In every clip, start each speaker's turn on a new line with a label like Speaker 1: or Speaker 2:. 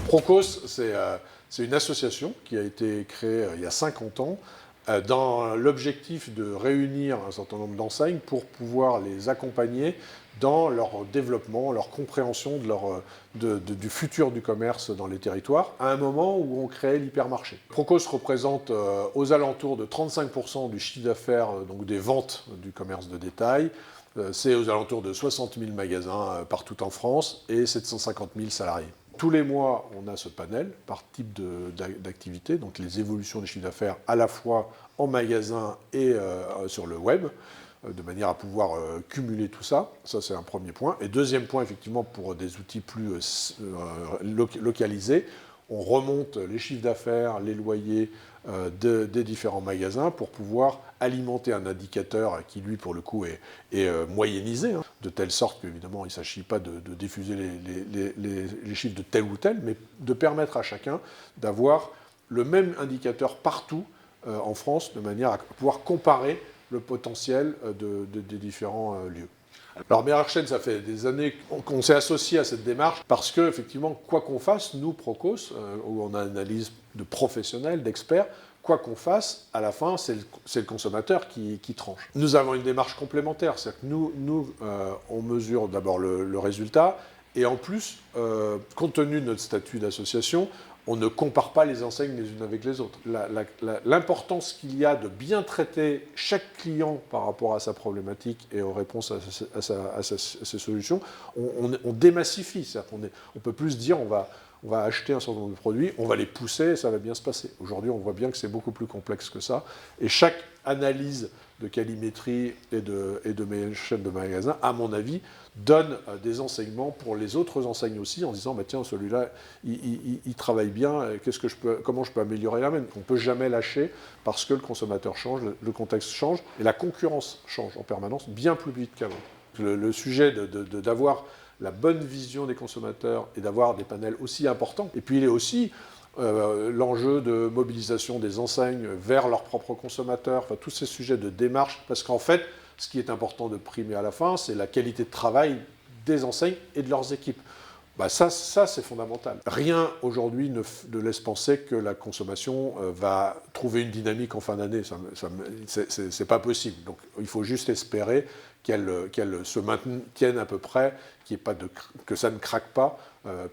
Speaker 1: Procos, c'est une association qui a été créée il y a 50 ans dans l'objectif de réunir un certain nombre d'enseignes pour pouvoir les accompagner dans leur développement, leur compréhension du futur du commerce dans les territoires, à un moment où on créait l'hypermarché. Procos représente aux alentours de 35% du chiffre d'affaires, donc des ventes du commerce de détail. C'est aux alentours de 60 000 magasins partout en France et 750 000 salariés. Tous les mois, on a ce panel par type d'activité, donc les évolutions des chiffres d'affaires à la fois en magasin et sur le web, de manière à pouvoir cumuler tout ça. Ça, c'est un premier point. Et deuxième point, effectivement, pour des outils plus localisés, on remonte les chiffres d'affaires, les loyers des différents magasins pour pouvoir alimenter un indicateur qui, lui, pour le coup, est moyennisé, hein, de telle sorte qu'évidemment, il ne s'agit pas de diffuser les chiffres de tel ou tel, mais de permettre à chacun d'avoir le même indicateur partout en France, de manière à pouvoir comparer le potentiel des différents lieux. Alors Meilleur Chaîne, ça fait des années qu'on s'est associé à cette démarche parce que, effectivement, quoi qu'on fasse, nous, Procos, où on a une analyse de professionnels, d'experts, quoi qu'on fasse, à la fin, c'est le consommateur qui tranche. Nous avons une démarche complémentaire, c'est-à-dire que nous on mesure d'abord le résultat, et en plus, compte tenu de notre statut d'association, on ne compare pas les enseignes les unes avec les autres. L'importance qu'il y a de bien traiter chaque client par rapport à sa problématique et aux réponses à ses solutions, on démassifie. C'est-à-dire qu'on ne peut plus se dire on va acheter un certain nombre de produits, on va les pousser et ça va bien se passer. Aujourd'hui, on voit bien que c'est beaucoup plus complexe que ça. Et chaque analyse de qualimétrie et de chaîne de magasins, à mon avis, donne des enseignements pour les autres enseignes aussi, en disant bah, tiens, celui-là, il travaille bien, comment je peux améliorer la mienne. On ne peut jamais lâcher parce que le consommateur change, le contexte change, et la concurrence change en permanence, bien plus vite qu'avant. Le sujet d'avoir la bonne vision des consommateurs et d'avoir des panels aussi importants, et puis il est aussi l'enjeu de mobilisation des enseignes vers leurs propres consommateurs, enfin, tous ces sujets de démarche, parce qu'en fait, ce qui est important de primer à la fin, c'est la qualité de travail des enseignes et de leurs équipes. Bah ça c'est fondamental. Rien aujourd'hui ne laisse penser que la consommation va trouver une dynamique en fin d'année. C'est pas possible. Donc il faut juste espérer qu'elle se maintienne à peu près, que ça ne craque pas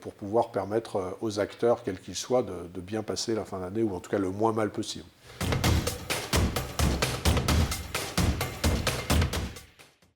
Speaker 1: pour pouvoir permettre aux acteurs, quels qu'ils soient, de bien passer la fin d'année, ou en tout cas le moins mal possible.